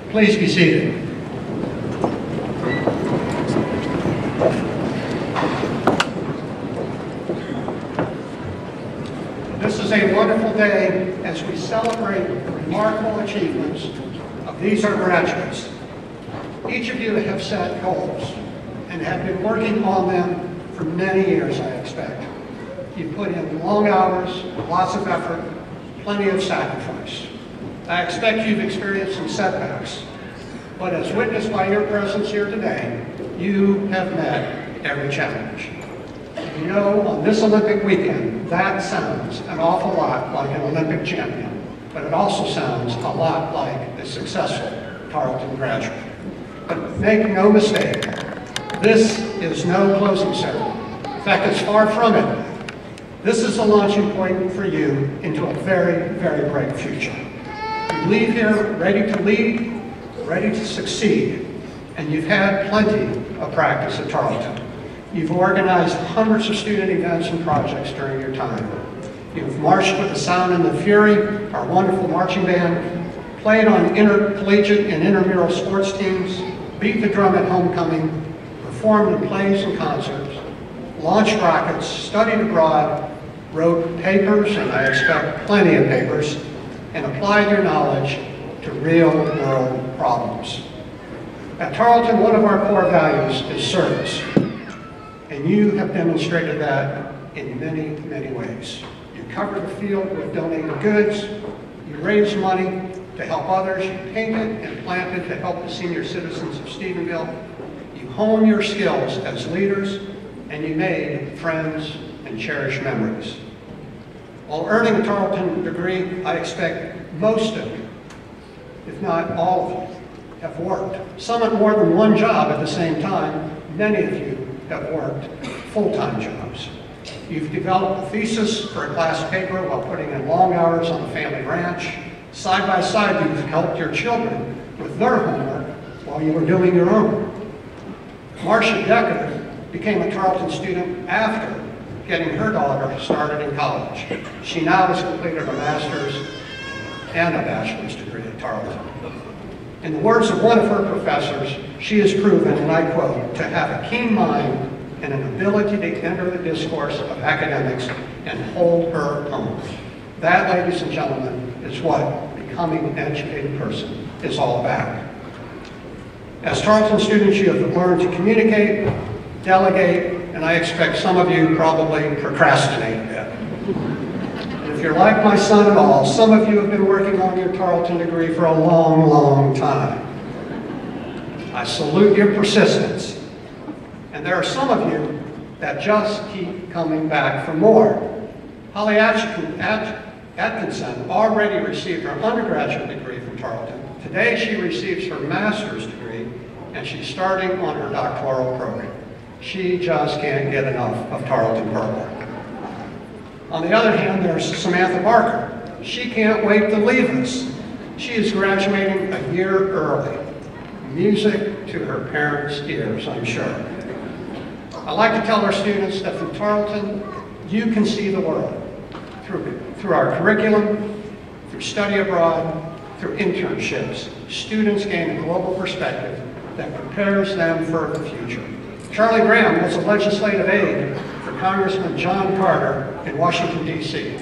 Please be seated. This is a wonderful day as we celebrate the remarkable achievements of these our graduates. Each of you have set goals and have been working on them for many years, I expect. You've put in long hours, lots of effort, plenty of sacrifice. I expect you've experienced some setbacks, but as witnessed by your presence here today, you have met every challenge. You know, on this Olympic weekend, that sounds an awful lot like an Olympic champion, but it also sounds a lot like a successful Tarleton graduate. But make no mistake, this is no closing ceremony. In fact, it's far from it. This is a launching point for you into a very, very bright future. You leave here ready to lead, ready to succeed, and you've had plenty of practice at Tarleton. You've organized hundreds of student events and projects during your time. You've marched with the Sound and the Fury, our wonderful marching band, played on intercollegiate and intramural sports teams, beat the drum at homecoming, performed in plays and concerts, launched rockets, studied abroad, wrote papers, and I expect plenty of papers, and applied your knowledge to real-world problems. At Tarleton, one of our core values is service, and you have demonstrated that in many, many ways. You cover the field with donated goods, you raise money to help others, you painted and planted to help the senior citizens of Stephenville, you hone your skills as leaders, and you made friends and cherished memories. While earning a Tarleton degree, I expect most of you, if not all of you, have worked. Some at more than one job at the same time. Many of you have worked full-time jobs. You've developed a thesis for a class paper while putting in long hours on the family ranch. Side by side, you've helped your children with their homework while you were doing your own. Marcia Decker became a Tarleton student after getting her daughter started in college. She now has completed a master's and a bachelor's degree at Tarleton. In the words of one of her professors, she has proven, and I quote, to have a keen mind and an ability to enter the discourse of academics and hold her own. That, ladies and gentlemen, is what becoming an educated person is all about. As Tarleton students, you have learned to communicate, delegate, and I expect some of you probably procrastinate a bit. And if you're like my son at all, some of you have been working on your Tarleton degree for a long, long time. I salute your persistence. And there are some of you that just keep coming back for more. Holly Atkinson already received her undergraduate degree from Tarleton. Today she receives her master's degree, and she's starting on her doctoral program. She just can't get enough of Tarleton Purple. On the other hand, there's Samantha Barker. She can't wait to leave us. She is graduating a year early. Music to her parents' ears, I'm sure. I like to tell our students that from Tarleton, you can see the world through our curriculum, through study abroad, through internships. Students gain a global perspective that prepares them for the future. Charlie Graham was a legislative aide for Congressman John Carter in Washington, D.C.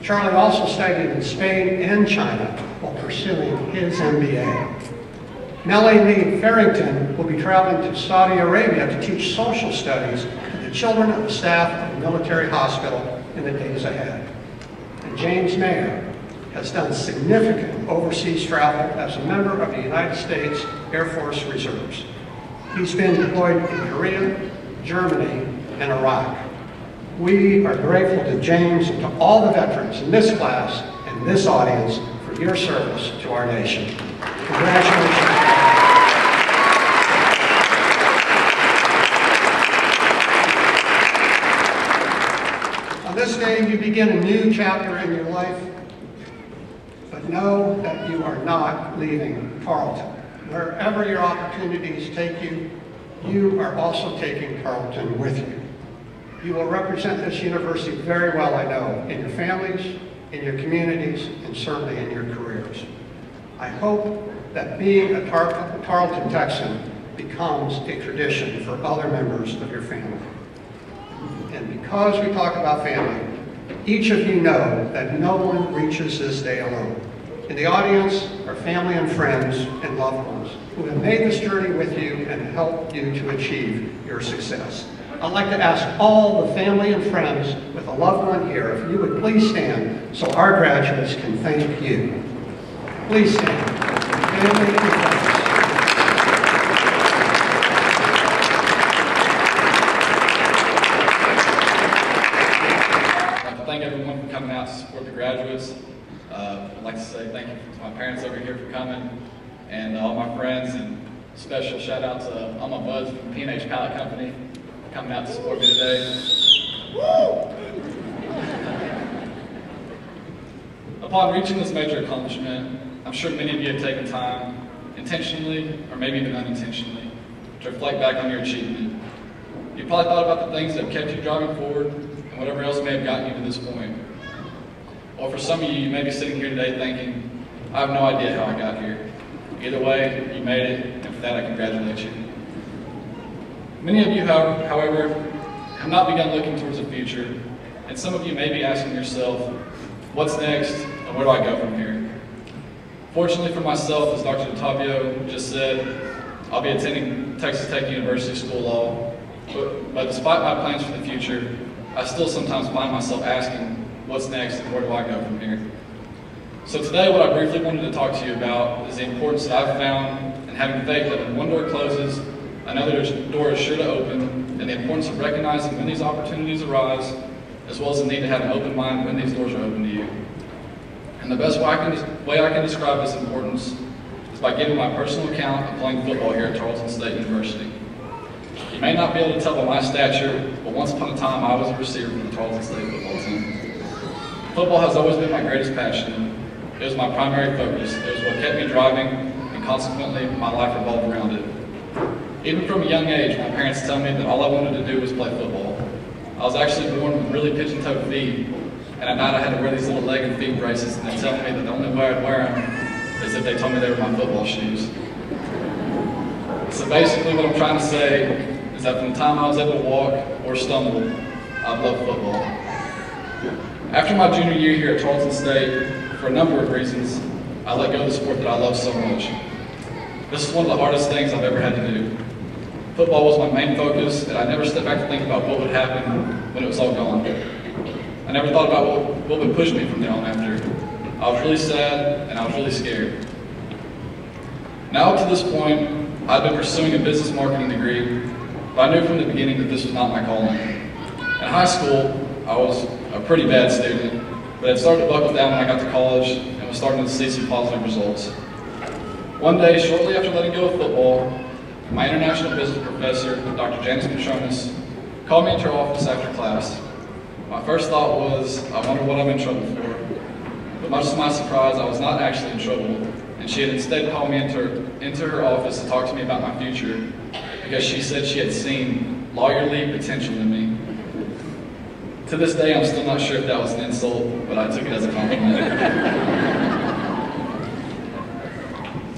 Charlie also studied in Spain and China while pursuing his MBA. Melanie Lee Farrington will be traveling to Saudi Arabia to teach social studies to the children of the staff of the military hospital in the days ahead. And James Mayer has done significant overseas travel as a member of the United States Air Force Reserves. He's been deployed in Korea, Germany, and Iraq. We are grateful to James and to all the veterans in this class and this audience for your service to our nation. Congratulations. On this day, you begin a new chapter in your life, but know that you are not leaving Tarleton. Wherever your opportunities take you, you are also taking Tarleton with you. You will represent this university very well, I know, in your families, in your communities, and certainly in your careers. I hope that being a Tarleton Texan becomes a tradition for other members of your family. And because we talk about family, each of you know that no one reaches this day alone. In the audience are family and friends and loved ones who have made this journey with you and helped you to achieve your success. I'd like to ask all the family and friends with a loved one here if you would please stand so our graduates can thank you. Please stand. Family and friends. Thank everyone for coming out to support the graduates. I'd like to say thank you to my parents over here for coming, and all my friends, and special shout out to all my buds from P&H Pallet Company for coming out to support me today. Woo! Upon reaching this major accomplishment, I'm sure many of you have taken time, intentionally or maybe even unintentionally, to reflect back on your achievement. You probably thought about the things that have kept you driving forward and whatever else may have gotten you to this point. Or for some of you, you may be sitting here today thinking, I have no idea how I got here. Either way, you made it, and for that I congratulate you. Many of you, however, have not begun looking towards the future, and some of you may be asking yourself, what's next, and where do I go from here? Fortunately for myself, as Dr. DeTavio just said, I'll be attending Texas Tech University School of Law, but despite my plans for the future, I still sometimes find myself asking, what's next and where do I go from here? So today what I briefly wanted to talk to you about is the importance that I've found in having faith that when one door closes, another door is sure to open, and the importance of recognizing when these opportunities arise, as well as the need to have an open mind when these doors are open to you. And the best way I can describe this importance is by giving my personal account of playing football here at Tarleton State University. You may not be able to tell by my stature, but once upon a time I was a receiver for the Tarleton State football team. Football has always been my greatest passion. It was my primary focus. It was what kept me driving, and consequently, my life revolved around it. Even from a young age, my parents tell me that all I wanted to do was play football. I was actually born with really pigeon-toed feet, and at night I had to wear these little leg and feet braces, and they tell me that the only way I'd wear them is if they told me they were my football shoes. So basically what I'm trying to say is that from the time I was able to walk or stumble, I've loved football. After my junior year here at Tarleton State, for a number of reasons, I let go of the sport that I love so much. This is one of the hardest things I've ever had to do. Football was my main focus, and I never stepped back to think about what would happen when it was all gone. I never thought about what would push me from there on after. I was really sad, and I was really scared. Now up to this point, I'd been pursuing a business marketing degree, but I knew from the beginning that this was not my calling. In high school, I was a pretty bad student, but it started to buckle down when I got to college and was starting to see some positive results. One day, shortly after letting go of football, my international business professor, Dr. Janice Petronis, called me into her office after class. My first thought was, I wonder what I'm in trouble for. But much to my surprise, I was not actually in trouble, and she had instead called me into her office to talk to me about my future because she said she had seen lawyerly potential in me. To this day, I'm still not sure if that was an insult, but I took it as a compliment.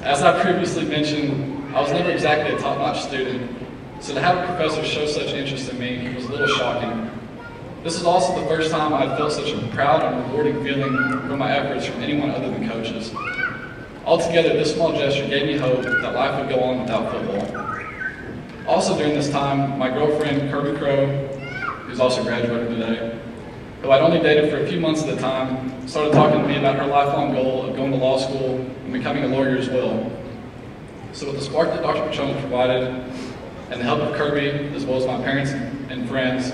As I previously mentioned, I was never exactly a top-notch student, so to have a professor show such interest in me was a little shocking. This is also the first time I had felt such a proud and rewarding feeling from my efforts from anyone other than coaches. Altogether, this small gesture gave me hope that life would go on without football. Also during this time, my girlfriend, Kirby Crow, who's also graduating today, who I'd only dated for a few months at the time, started talking to me about her lifelong goal of going to law school and becoming a lawyer as well. So with the spark that Dr. Petronis provided, and the help of Kirby, as well as my parents and friends,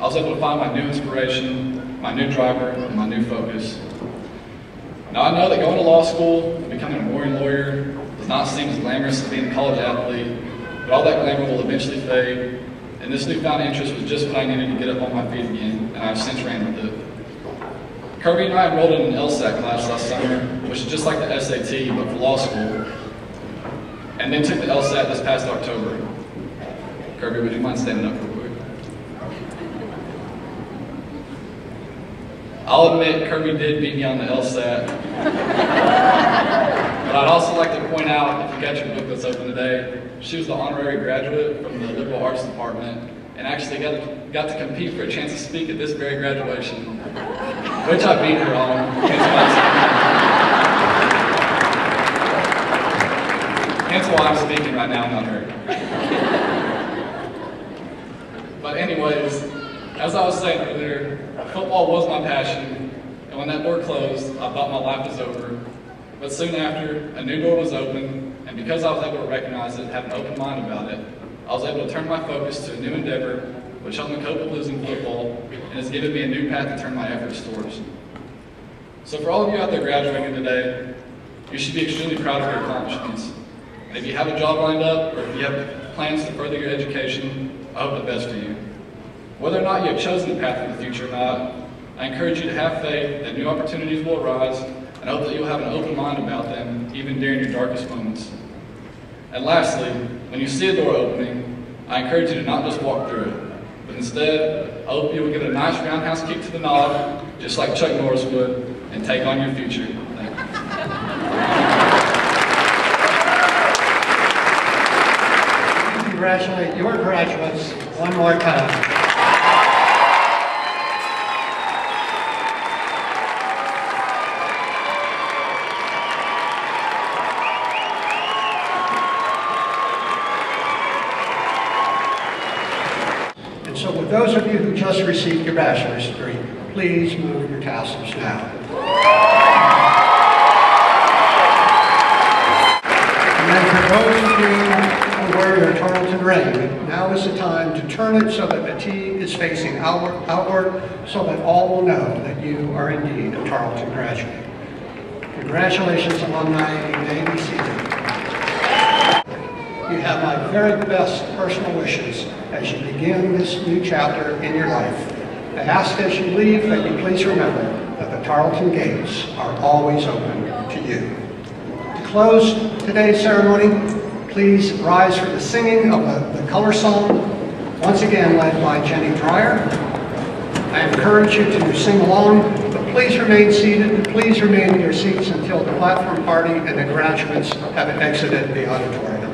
I was able to find my new inspiration, my new driver, and my new focus. Now I know that going to law school and becoming a boring lawyer does not seem as glamorous as being a college athlete, but all that glamour will eventually fade, and this newfound interest was just what I needed to get up on my feet again, and I've since ran with it. Kirby and I enrolled in an LSAT class last summer, which is just like the SAT, but for law school, and then took the LSAT this past October. Kirby, would you mind standing up real quick? I'll admit Kirby did beat me on the LSAT. But I'd also like to point out, if you got your book that's open today, she was the honorary graduate from the Liberal Arts Department and actually got to compete for a chance to speak at this very graduation, which I beat her on. Hence why I'm speaking right now, not her. But anyways, as I was saying earlier, football was my passion, and when that door closed, I thought my life was over. But soon after, a new door was open, and because I was able to recognize it and have an open mind about it, I was able to turn my focus to a new endeavor, which helped me cope with losing football, and has given me a new path to turn my efforts towards. So for all of you out there graduating today, you should be extremely proud of your accomplishments. And if you have a job lined up, or if you have plans to further your education, I hope the best for you. Whether or not you have chosen the path of the future or not, I encourage you to have faith that new opportunities will arise, and I hope that you'll have an open mind about them, even during your darkest moments. And lastly, when you see a door opening, I encourage you to not just walk through it, but instead, I hope you will give it a nice roundhouse kick to the nod, just like Chuck Norris would, and take on your future. Thank you. Congratulate your graduates one more time. And so with those of you who just received your bachelor's degree, please move your tassels now. And then for those of you who wear your Tarleton ring, now is the time to turn it so that the T is facing outward so that all will know that you are indeed a Tarleton graduate. Congratulations, alumni. You may be seated. You have my very best personal wishes as you begin this new chapter in your life. I ask as you leave that you please remember that the Tarleton gates are always open to you. To close today's ceremony, please rise for the singing of the color song, once again led by Jenny Dreyer. I encourage you to sing along, but please remain seated. Please remain in your seats until the platform party and the graduates have exited the auditorium.